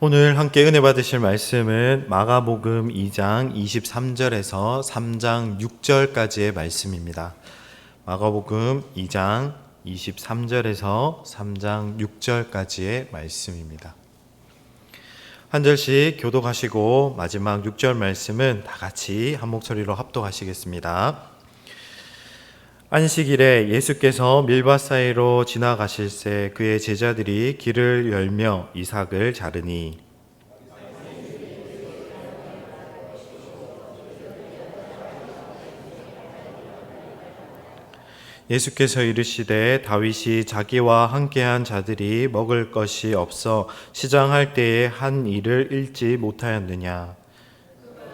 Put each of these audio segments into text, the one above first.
오늘 함께 은혜 받으실 말씀은 마가복음 2장 23절에서 3장 6절까지의 말씀입니다. 마가복음 2장 23절에서 3장 6절까지의 말씀입니다. 한 절씩 교독하시고 마지막 6절 말씀은 다 같이 한 목소리로 합독하시겠습니다. 안식일에 예수께서 밀밭 사이로 지나가실새 그의 제자들이 길을 열며 이삭을 자르니 예수께서 이르시되 다윗이 자기와 함께한 자들이 먹을 것이 없어 시장할 때에 한 일을 잃지 못하였느냐.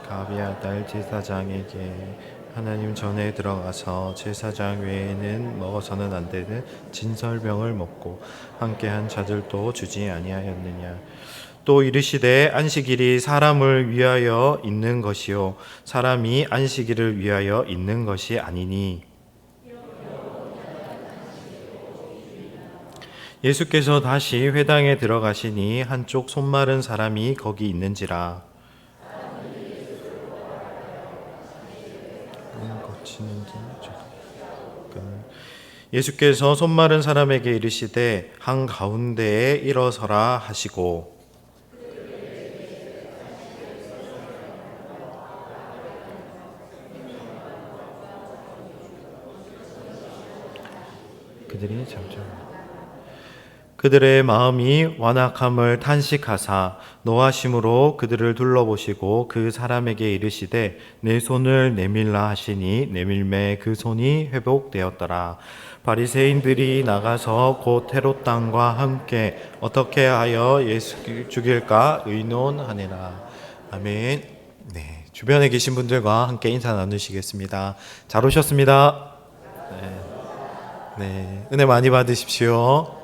가비아달 제사장에게 하나님 전에 들어가서 제사장 외에는 먹어서는 안 되는 진설병을 먹고 함께한 자들도 주지 아니하였느냐. 또 이르시되 안식일이 사람을 위하여 있는 것이요 사람이 안식일을 위하여 있는 것이 아니니. 예수께서 다시 회당에 들어가시니 한쪽 손 마른 사람이 거기 있는지라. 예수께서 손 마른 사람에게 이르시되 한가운데에 일어서라 하시고 그들의 마음이 완악함을 탄식하사 노하심으로 그들을 둘러보시고 그 사람에게 이르시되 내 손을 내밀라 하시니 내밀매 그 손이 회복되었더라. 바리새인들이 나가서 곧 헤롯 당과 함께 어떻게 하여 예수 죽일까 의논하니라. 아멘. 네, 주변에 계신 분들과 함께 인사 나누시겠습니다. 잘 오셨습니다. 네, 은혜 많이 받으십시오.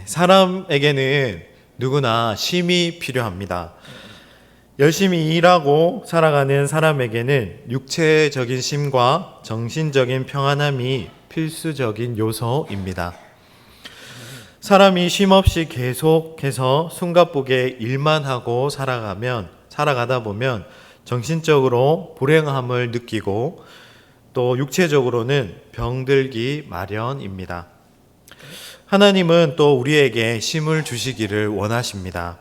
사람에게는 누구나 쉼이 필요합니다. 열심히 일하고 살아가는 사람에게는 육체적인 쉼과 정신적인 평안함이 필수적인 요소입니다. 사람이 쉼없이 계속해서 숨가쁘게 일만 하고 살아가다 보면 정신적으로 불행함을 느끼고 또 육체적으로는 병들기 마련입니다. 하나님은 또 우리에게 쉼을 주시기를 원하십니다.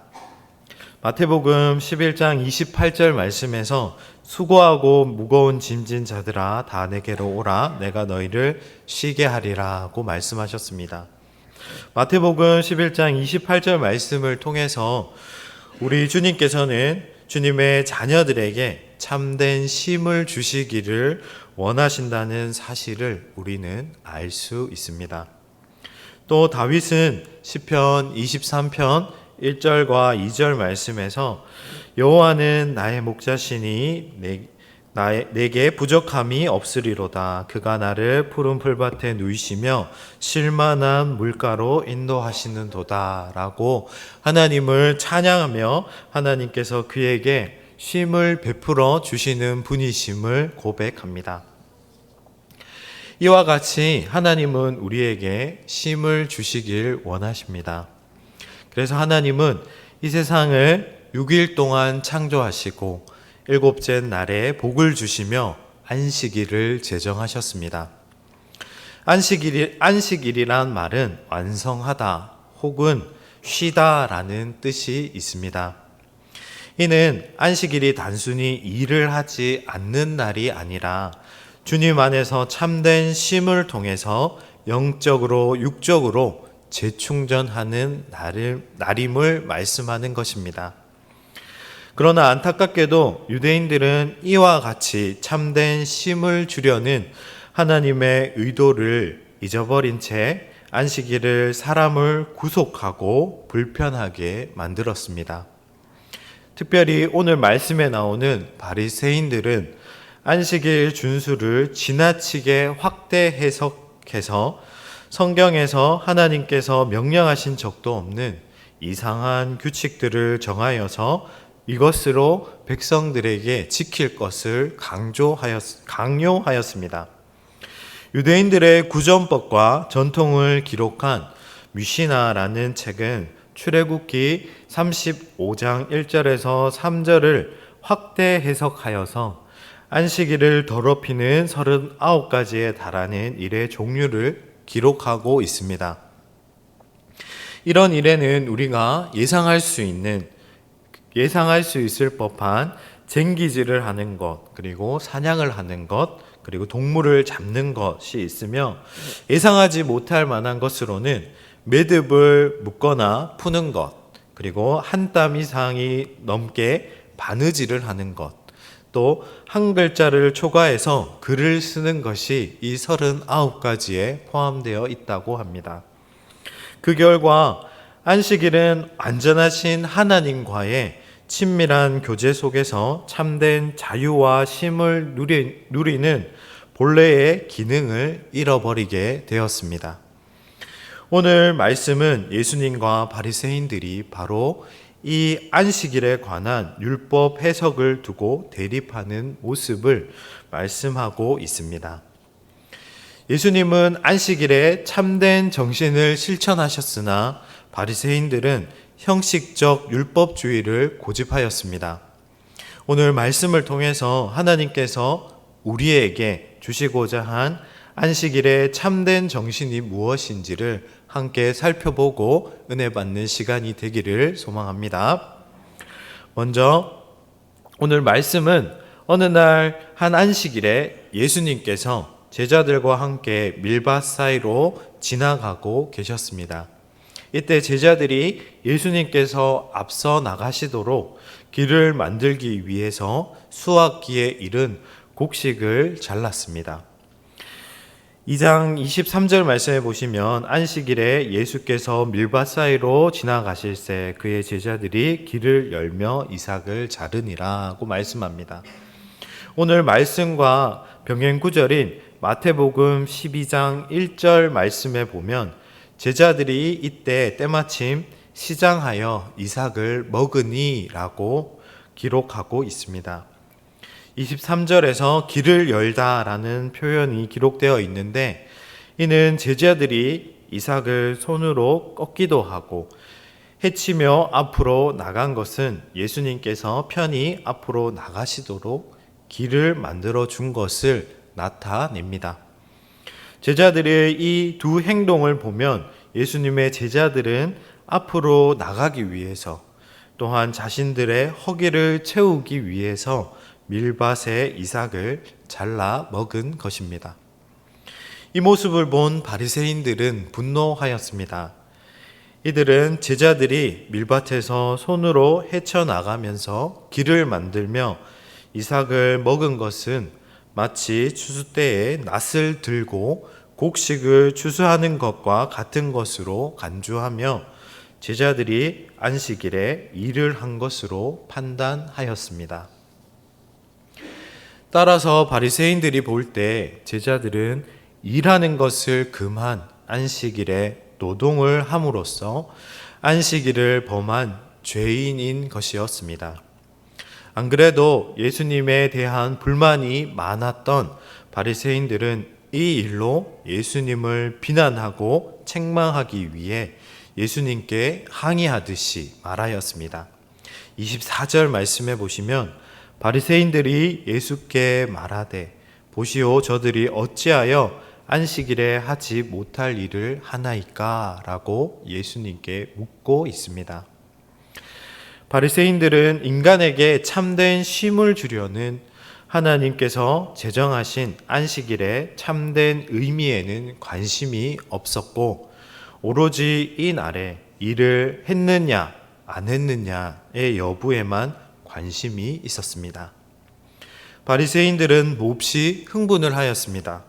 마태복음 11장 28절 말씀에서 수고하고 무거운 짐진 자들아 다 내게로 오라 내가 너희를 쉬게 하리라고 말씀하셨습니다. 마태복음 11장 28절 말씀을 통해서 우리 주님께서는 주님의 자녀들에게 참된 쉼을 주시기를 원하신다는 사실을 우리는 알 수 있습니다. 또 다윗은 시편 23편 1절과 2절 말씀에서 여호와는 나의 목자시니 내게 부족함이 없으리로다. 그가 나를 푸른 풀밭에 누이시며 쉴만한 물가로 인도하시는도다 라고 하나님을 찬양하며 하나님께서 그에게 쉼을 베풀어 주시는 분이심을 고백합니다. 이와 같이 하나님은 우리에게 쉼을 주시길 원하십니다. 그래서 하나님은 이 세상을 6일 동안 창조하시고 7째 날에 복을 주시며 안식일을 제정하셨습니다. 안식일이란 말은 완성하다 혹은 쉬다라는 뜻이 있습니다. 이는 안식일이 단순히 일을 하지 않는 날이 아니라 주님 안에서 참된 쉼을 통해서 영적으로 육적으로 재충전하는 날임을 말씀하는 것입니다. 그러나 안타깝게도 유대인들은 이와 같이 참된 쉼을 주려는 하나님의 의도를 잊어버린 채 안식일을 사람을 구속하고 불편하게 만들었습니다. 특별히 오늘 말씀에 나오는 바리새인들은 안식일 준수를 지나치게 확대 해석해서 성경에서 하나님께서 명령하신 적도 없는 이상한 규칙들을 정하여서 이것으로 백성들에게 지킬 것을 강요하였습니다. 유대인들의 구전법과 전통을 기록한 미시나라는 책은 출애굽기 35장 1절에서 3절을 확대 해석하여서 안식일을 더럽히는 39가지에 달하는 일의 종류를 기록하고 있습니다. 이런 일에는 우리가 예상할 수 있을 법한 쟁기질을 하는 것, 그리고 사냥을 하는 것, 그리고 동물을 잡는 것이 있으며, 예상하지 못할 만한 것으로는 매듭을 묶거나 푸는 것, 그리고 한 땀 이상이 넘게 바느질을 하는 것, 또 한 글자를 초과해서 글을 쓰는 것이 이 39가지에 포함되어 있다고 합니다. 그 결과 안식일은 완전하신 하나님과의 친밀한 교제 속에서 참된 자유와 쉼을 누리는 본래의 기능을 잃어버리게 되었습니다. 오늘 말씀은 예수님과 바리새인들이 바로 이 안식일에 관한 율법 해석을 두고 대립하는 모습을 말씀하고 있습니다. 예수님은 안식일에 참된 정신을 실천하셨으나 바리새인들은 형식적 율법주의를 고집하였습니다. 오늘 말씀을 통해서 하나님께서 우리에게 주시고자 한 안식일의 참된 정신이 무엇인지를 함께 살펴보고 은혜 받는 시간이 되기를 소망합니다. 먼저 오늘 말씀은 어느 날 한 안식일에 예수님께서 제자들과 함께 밀밭 사이로 지나가고 계셨습니다. 이때 제자들이 예수님께서 앞서 나가시도록 길을 만들기 위해서 수확기에 이른 곡식을 잘랐습니다. 2장 23절 말씀해 보시면 안식일에 예수께서 밀밭 사이로 지나가실새 그의 제자들이 길을 열며 이삭을 자르니라고 말씀합니다. 오늘 말씀과 병행 구절인 마태복음 12장 1절 말씀에 보면 제자들이 이때 때마침 시장하여 이삭을 먹으니라고 기록하고 있습니다. 23절에서 길을 열다라는 표현이 기록되어 있는데, 이는 제자들이 이삭을 손으로 꺾기도 하고 해치며 앞으로 나간 것은 예수님께서 편히 앞으로 나가시도록 길을 만들어 준 것을 나타냅니다. 제자들의 이 두 행동을 보면 예수님의 제자들은 앞으로 나가기 위해서, 또한 자신들의 허기를 채우기 위해서 밀밭에 이삭을 잘라 먹은 것입니다. 이 모습을 본 바리새인들은 분노하였습니다. 이들은 제자들이 밀밭에서 손으로 헤쳐나가면서 길을 만들며 이삭을 먹은 것은 마치 추수 때에 낫을 들고 곡식을 추수하는 것과 같은 것으로 간주하며 제자들이 안식일에 일을 한 것으로 판단하였습니다. 따라서 바리새인들이 볼 때 제자들은 일하는 것을 금한 안식일에 노동을 함으로써 안식일을 범한 죄인인 것이었습니다. 안 그래도 예수님에 대한 불만이 많았던 바리새인들은 이 일로 예수님을 비난하고 책망하기 위해 예수님께 항의하듯이 말하였습니다. 24절 말씀해 보시면 바리새인들이 예수께 말하되 보시오 저들이 어찌하여 안식일에 하지 못할 일을 하나이까? 라고 예수님께 묻고 있습니다. 바리새인들은 인간에게 참된 쉼을 주려는 하나님께서 제정하신 안식일의 참된 의미에는 관심이 없었고, 오로지 이 날에 일을 했느냐 안 했느냐의 여부에만 관심이 있었습니다. 바리새인들은 몹시 흥분을 하였습니다.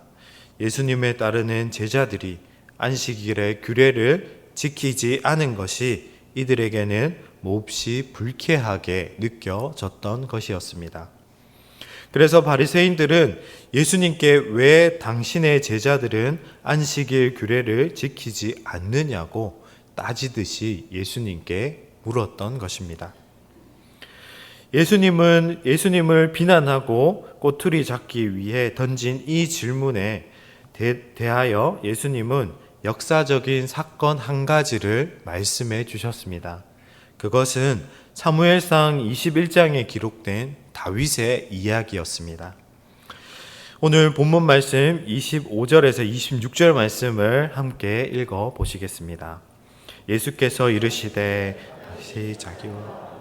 예수님에 따르는 제자들이 안식일의 규례를 지키지 않은 것이 이들에게는 몹시 불쾌하게 느껴졌던 것이었습니다. 그래서 바리새인들은 예수님께 왜 당신의 제자들은 안식일 규례를 지키지 않느냐고 따지듯이 예수님께 물었던 것입니다. 예수님을 비난하고 꼬투리 잡기 위해 던진 이 질문에 대하여 예수님은 역사적인 사건 한 가지를 말씀해 주셨습니다. 그것은 사무엘상 21장에 기록된 다윗의 이야기였습니다. 오늘 본문 말씀 25절에서 26절 말씀을 함께 읽어 보시겠습니다. 예수께서 이르시되 다시 자기와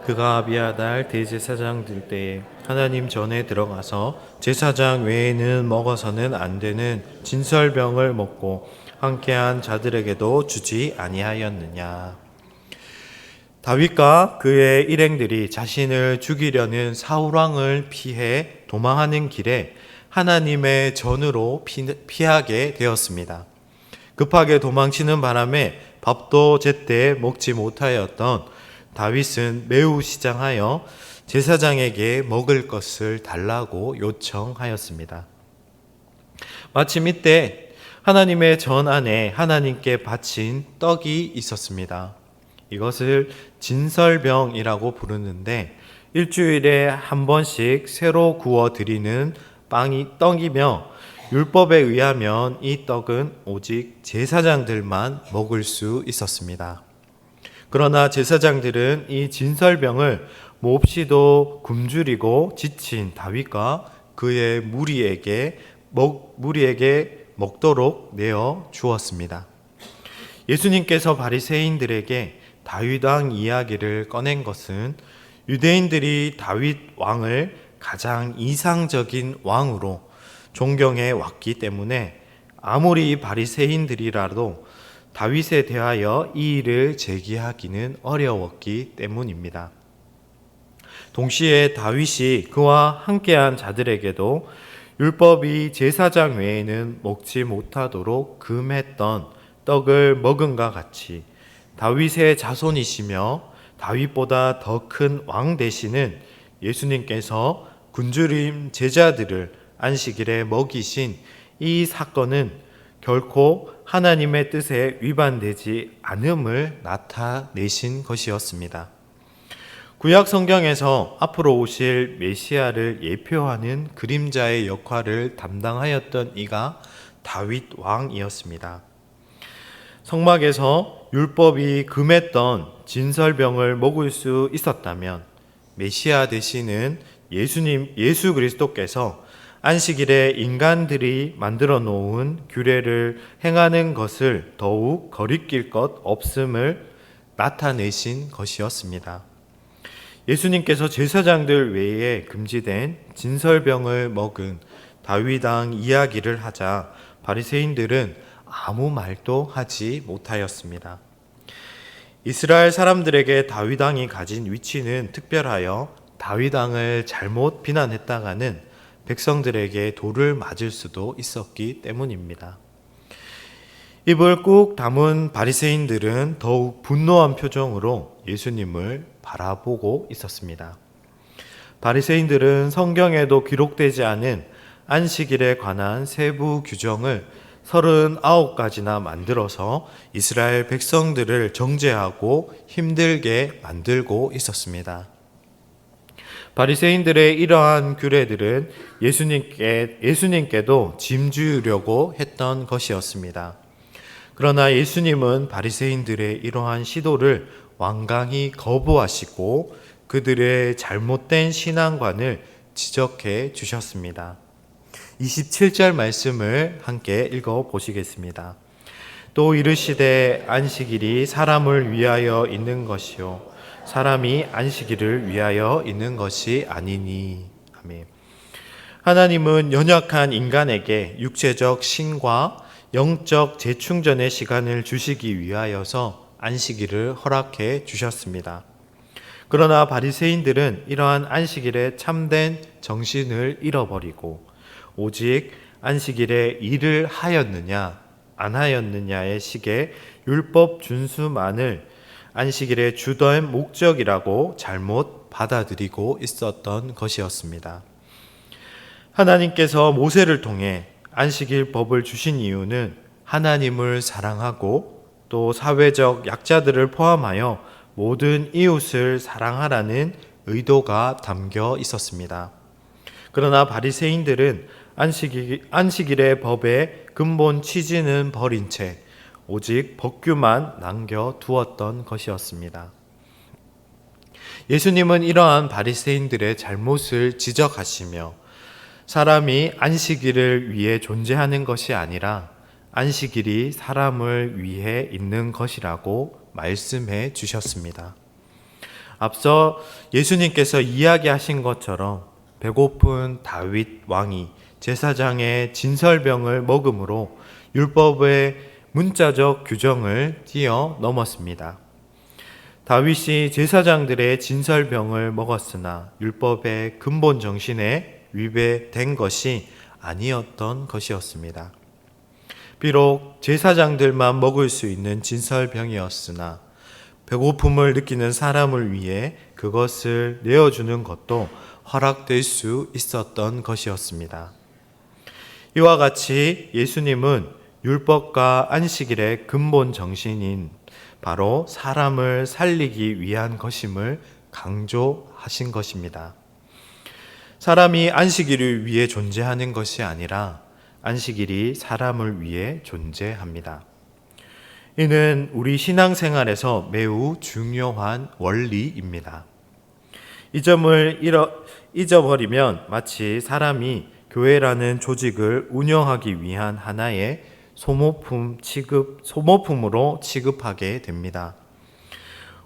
그가 아비아달 대제사장 될 때에 하나님 전에 들어가서 제사장 외에는 먹어서는 안 되는 진설병을 먹고 함께한 자들에게도 주지 아니하였느냐. 다윗과 그의 일행들이 자신을 죽이려는 사울왕을 피해 도망하는 길에 하나님의 전으로 피하게 되었습니다. 급하게 도망치는 바람에 밥도 제때 먹지 못하였던 다윗은 매우 시장하여 제사장에게 먹을 것을 달라고 요청하였습니다. 마침 이때 하나님의 전 안에 하나님께 바친 떡이 있었습니다. 이것을 진설병이라고 부르는데 일주일에 한 번씩 새로 구워 드리는 떡이며 율법에 의하면 이 떡은 오직 제사장들만 먹을 수 있었습니다. 그러나 제사장들은 이 진설병을 몹시도 굶주리고 지친 다윗과 그의 무리에게 먹도록 내어 주었습니다. 예수님께서 바리새인들에게 다윗 왕 이야기를 꺼낸 것은 유대인들이 다윗 왕을 가장 이상적인 왕으로 존경해 왔기 때문에 아무리 바리새인들이라도 다윗에 대하여 이 일을 제기하기는 어려웠기 때문입니다. 동시에 다윗이 그와 함께한 자들에게도 율법이 제사장 외에는 먹지 못하도록 금했던 떡을 먹음과 같이 다윗의 자손이시며 다윗보다 더 큰 왕 되시는 예수님께서 굶주린 제자들을 안식일에 먹이신 이 사건은 결코 하나님의 뜻에 위반되지 않음을 나타내신 것이었습니다. 구약 성경에서 앞으로 오실 메시아를 예표하는 그림자의 역할을 담당하였던 이가 다윗 왕이었습니다. 성막에서 율법이 금했던 진설병을 먹을 수 있었다면 메시아 되시는 예수 그리스도께서 안식일에 인간들이 만들어 놓은 규례를 행하는 것을 더욱 거리낄 것 없음을 나타내신 것이었습니다. 예수님께서 제사장들 외에 금지된 진설병을 먹은 다윗 왕 이야기를 하자 바리새인들은 아무 말도 하지 못하였습니다. 이스라엘 사람들에게 다윗 왕이 가진 위치는 특별하여 다윗 왕을 잘못 비난했다가는 백성들에게 돌을 맞을 수도 있었기 때문입니다. 입을 꾹 다문 바리새인들은 더욱 분노한 표정으로 예수님을 바라보고 있었습니다. 바리새인들은 성경에도 기록되지 않은 안식일에 관한 세부 규정을 39가지나 만들어서 이스라엘 백성들을 정죄하고 힘들게 만들고 있었습니다. 바리새인들의 이러한 규례들은 예수님께도 짐주려고 했던 것이었습니다. 그러나 예수님은 바리새인들의 이러한 시도를 완강히 거부하시고 그들의 잘못된 신앙관을 지적해 주셨습니다. 27절 말씀을 함께 읽어 보시겠습니다. 또 이르시되 안식일이 사람을 위하여 있는 것이요 사람이 안식일을 위하여 있는 것이 아니니. 아멘. 하나님은 연약한 인간에게 육체적 신과 영적 재충전의 시간을 주시기 위하여서 안식일을 허락해 주셨습니다. 그러나 바리새인들은 이러한 안식일의 참된 정신을 잃어버리고 오직 안식일에 일을 하였느냐 안 하였느냐의 식의 율법 준수만을 안식일의 주된 목적이라고 잘못 받아들이고 있었던 것이었습니다. 하나님께서 모세를 통해 안식일 법을 주신 이유는 하나님을 사랑하고 또 사회적 약자들을 포함하여 모든 이웃을 사랑하라는 의도가 담겨 있었습니다. 그러나 바리새인들은 안식일의 법의 근본 취지는 버린 채 오직 법규만 남겨 두었던 것이었습니다. 예수님은 이러한 바리새인들의 잘못을 지적하시며 사람이 안식일을 위해 존재하는 것이 아니라 안식일이 사람을 위해 있는 것이라고 말씀해 주셨습니다. 앞서 예수님께서 이야기하신 것처럼 배고픈 다윗 왕이 제사장의 진설병을 먹음으로 율법의 문자적 규정을 뛰어넘었습니다. 다윗이 제사장들의 진설병을 먹었으나 율법의 근본 정신에 위배된 것이 아니었던 것이었습니다. 비록 제사장들만 먹을 수 있는 진설병이었으나 배고픔을 느끼는 사람을 위해 그것을 내어주는 것도 허락될 수 있었던 것이었습니다. 이와 같이 예수님은 율법과 안식일의 근본 정신인 바로 사람을 살리기 위한 것임을 강조하신 것입니다. 사람이 안식일을 위해 존재하는 것이 아니라 안식일이 사람을 위해 존재합니다. 이는 우리 신앙생활에서 매우 중요한 원리입니다. 이 점을 잊어버리면 마치 사람이 교회라는 조직을 운영하기 위한 하나의 소모품으로 취급하게 됩니다.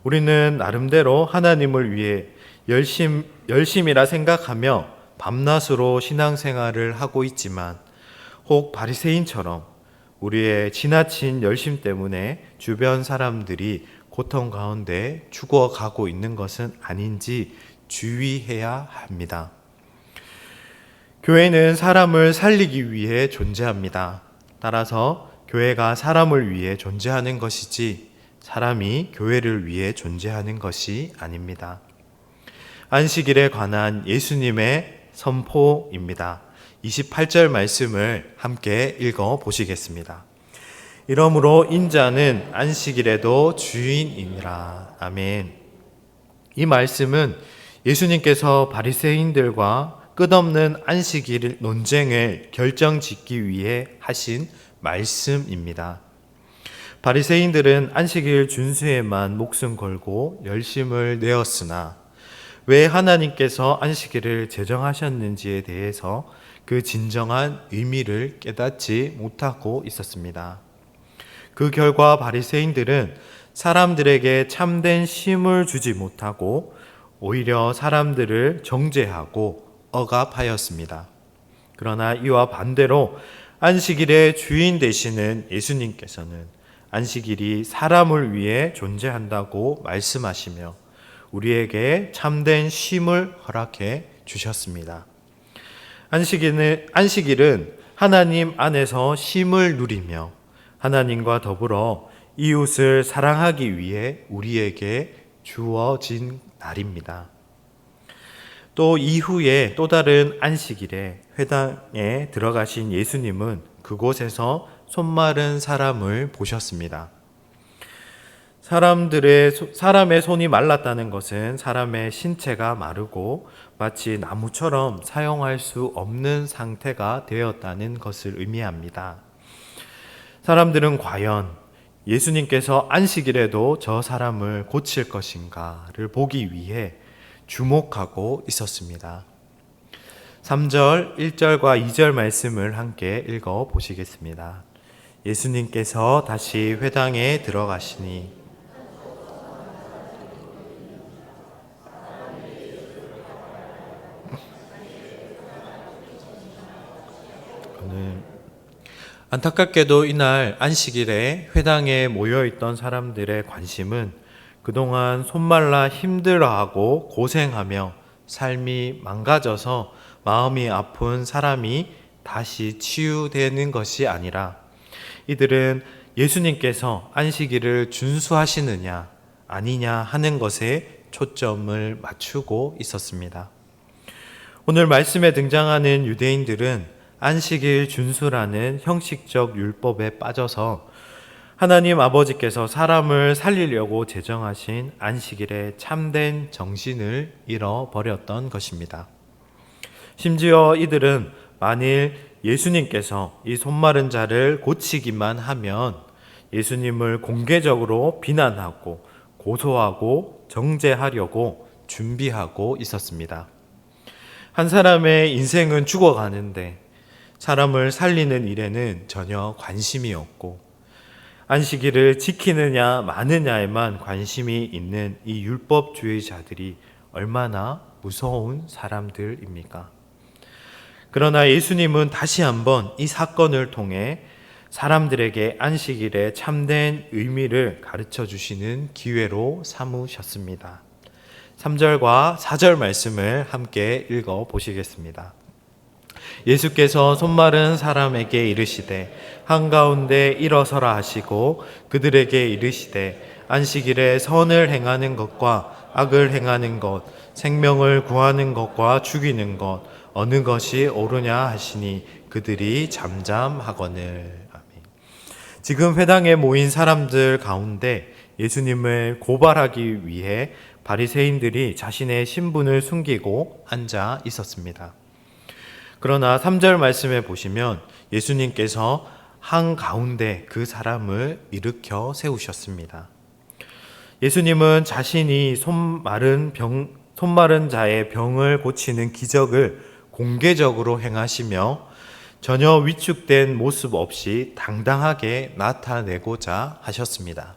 우리는 나름대로 하나님을 위해 열심이라 생각하며 밤낮으로 신앙생활을 하고 있지만 혹 바리새인처럼 우리의 지나친 열심 때문에 주변 사람들이 고통 가운데 죽어가고 있는 것은 아닌지 주의해야 합니다. 교회는 사람을 살리기 위해 존재합니다. 따라서 교회가 사람을 위해 존재하는 것이지 사람이 교회를 위해 존재하는 것이 아닙니다. 안식일에 관한 예수님의 선포입니다. 28절 말씀을 함께 읽어 보시겠습니다. 이러므로 인자는 안식일에도 주인이니라. 아멘. 이 말씀은 예수님께서 바리새인들과 끝없는 안식일 논쟁을 결정짓기 위해 하신 말씀입니다. 바리새인들은 안식일 준수에만 목숨 걸고 열심을 내었으나 왜 하나님께서 안식일을 제정하셨는지에 대해서 그 진정한 의미를 깨닫지 못하고 있었습니다. 그 결과 바리새인들은 사람들에게 참된 쉼을 주지 못하고 오히려 사람들을 정죄하고 억압하였습니다. 그러나 이와 반대로 안식일의 주인 되시는 예수님께서는 안식일이 사람을 위해 존재한다고 말씀하시며 우리에게 참된 쉼을 허락해 주셨습니다. 안식일은 하나님 안에서 쉼을 누리며 하나님과 더불어 이웃을 사랑하기 위해 우리에게 주어진 날입니다. 또 이후에 또 다른 안식일에 회당에 들어가신 예수님은 그곳에서 손마른 사람을 보셨습니다. 사람의 손이 말랐다는 것은 사람의 신체가 마르고 마치 나무처럼 사용할 수 없는 상태가 되었다는 것을 의미합니다. 사람들은 과연 예수님께서 안식일에도 저 사람을 고칠 것인가를 보기 위해 주목하고 있었습니다. 3절, 1절과 2절 말씀을 함께 읽어 보시겠습니다. 예수님께서 다시 회당에 들어가시니 안타깝게도 이날 안식일에 회당에 모여있던 사람들의 관심은 그동안 손말라 힘들어하고 고생하며 삶이 망가져서 마음이 아픈 사람이 다시 치유되는 것이 아니라 이들은 예수님께서 안식일을 준수하시느냐 아니냐 하는 것에 초점을 맞추고 있었습니다. 오늘 말씀에 등장하는 유대인들은 안식일 준수라는 형식적 율법에 빠져서 하나님 아버지께서 사람을 살리려고 제정하신 안식일의 참된 정신을 잃어버렸던 것입니다. 심지어 이들은 만일 예수님께서 이 손마른 자를 고치기만 하면 예수님을 공개적으로 비난하고 고소하고 정죄하려고 준비하고 있었습니다. 한 사람의 인생은 죽어가는데 사람을 살리는 일에는 전혀 관심이 없고 안식일을 지키느냐 마느냐에만 관심이 있는 이 율법주의자들이 얼마나 무서운 사람들입니까? 그러나 예수님은 다시 한번 이 사건을 통해 사람들에게 안식일의 참된 의미를 가르쳐 주시는 기회로 삼으셨습니다. 3절과 4절 말씀을 함께 읽어 보시겠습니다. 예수께서 손마른 사람에게 이르시되 한가운데 일어서라 하시고 그들에게 이르시되 안식일에 선을 행하는 것과 악을 행하는 것, 생명을 구하는 것과 죽이는 것 어느 것이 옳으냐 하시니 그들이 잠잠하거늘. 아멘. 지금 회당에 모인 사람들 가운데 예수님을 고발하기 위해 바리새인들이 자신의 신분을 숨기고 앉아 있었습니다. 그러나 3절 말씀에 보시면 예수님께서 한가운데 그 사람을 일으켜 세우셨습니다. 예수님은 자신이 손마른 자의 병을 고치는 기적을 공개적으로 행하시며 전혀 위축된 모습 없이 당당하게 나타내고자 하셨습니다.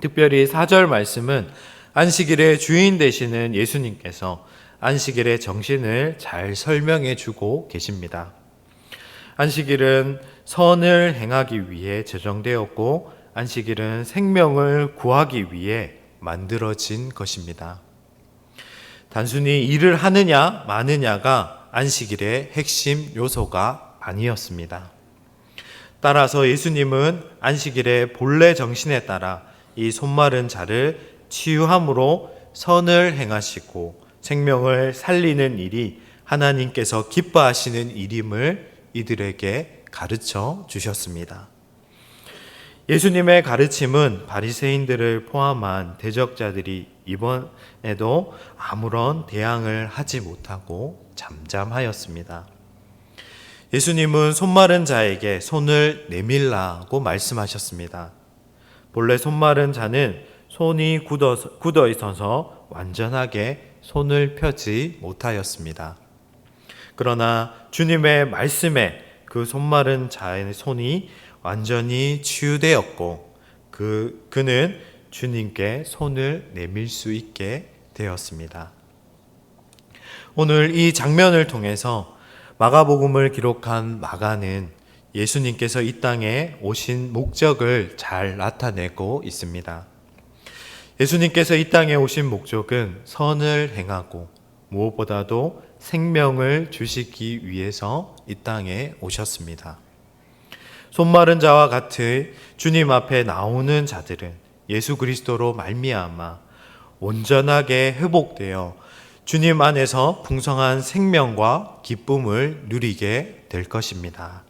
특별히 4절 말씀은 안식일의 주인 되시는 예수님께서 안식일의 정신을 잘 설명해 주고 계십니다. 안식일은 선을 행하기 위해 제정되었고 안식일은 생명을 구하기 위해 만들어진 것입니다. 단순히 일을 하느냐 마느냐가 안식일의 핵심 요소가 아니었습니다. 따라서 예수님은 안식일의 본래 정신에 따라 이 손마른 자를 치유함으로 선을 행하시고 생명을 살리는 일이 하나님께서 기뻐하시는 일임을 이들에게 가르쳐 주셨습니다. 예수님의 가르침은 바리새인들을 포함한 대적자들이 이번에도 아무런 대항을 하지 못하고 잠잠하였습니다. 예수님은 손마른 자에게 손을 내밀라고 말씀하셨습니다. 본래 손마른 자는 손이 굳어 있어서 완전하게 손을 펴지 못하였습니다. 그러나 주님의 말씀에 그 손마른 자의 손이 완전히 치유되었고 그는 주님께 손을 내밀 수 있게 되었습니다. 오늘 이 장면을 통해서 마가복음을 기록한 마가는 예수님께서 이 땅에 오신 목적을 잘 나타내고 있습니다. 예수님께서 이 땅에 오신 목적은 선을 행하고 무엇보다도 생명을 주시기 위해서 이 땅에 오셨습니다. 손마른 자와 같이 주님 앞에 나오는 자들은 예수 그리스도로 말미암아 온전하게 회복되어 주님 안에서 풍성한 생명과 기쁨을 누리게 될 것입니다.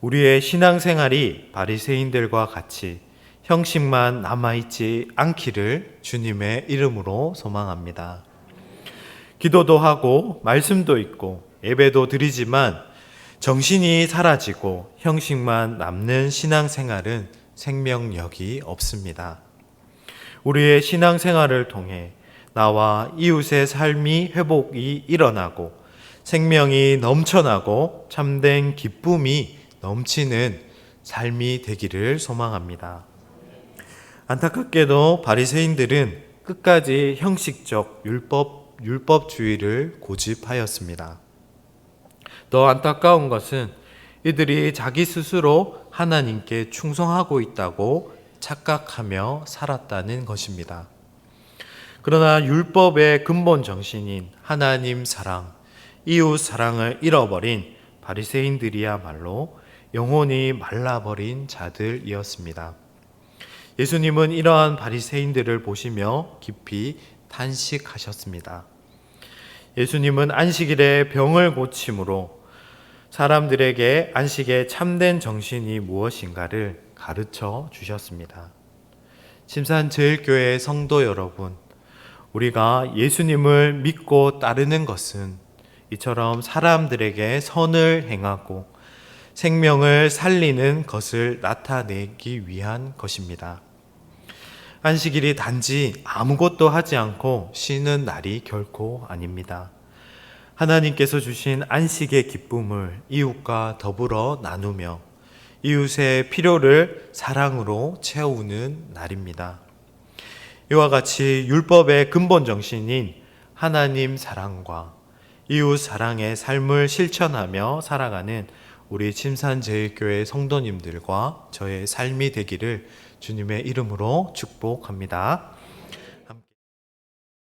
우리의 신앙생활이 바리새인들과 같이 형식만 남아있지 않기를 주님의 이름으로 소망합니다. 기도도 하고 말씀도 읽고 예배도 드리지만 정신이 사라지고 형식만 남는 신앙생활은 생명력이 없습니다. 우리의 신앙생활을 통해 나와 이웃의 삶이 회복이 일어나고 생명이 넘쳐나고 참된 기쁨이 넘치는 삶이 되기를 소망합니다. 안타깝게도 바리새인들은 끝까지 형식적 율법주의를 고집하였습니다. 더 안타까운 것은 이들이 자기 스스로 하나님께 충성하고 있다고 착각하며 살았다는 것입니다. 그러나 율법의 근본 정신인 하나님 사랑, 이웃 사랑을 잃어버린 바리새인들이야말로 영혼이 말라버린 자들이었습니다. 예수님은 이러한 바리새인들을 보시며 깊이 탄식하셨습니다. 예수님은 안식일에 병을 고침으로 사람들에게 안식의 참된 정신이 무엇인가를 가르쳐 주셨습니다. 침산제일교회 성도 여러분, 우리가 예수님을 믿고 따르는 것은 이처럼 사람들에게 선을 행하고 생명을 살리는 것을 나타내기 위한 것입니다. 안식일이 단지 아무것도 하지 않고 쉬는 날이 결코 아닙니다. 하나님께서 주신 안식의 기쁨을 이웃과 더불어 나누며 이웃의 필요를 사랑으로 채우는 날입니다. 이와 같이 율법의 근본 정신인 하나님 사랑과 이웃 사랑의 삶을 실천하며 살아가는 우리 침산제일교회 성도님들과 저의 삶이 되기를 주님의 이름으로 축복합니다.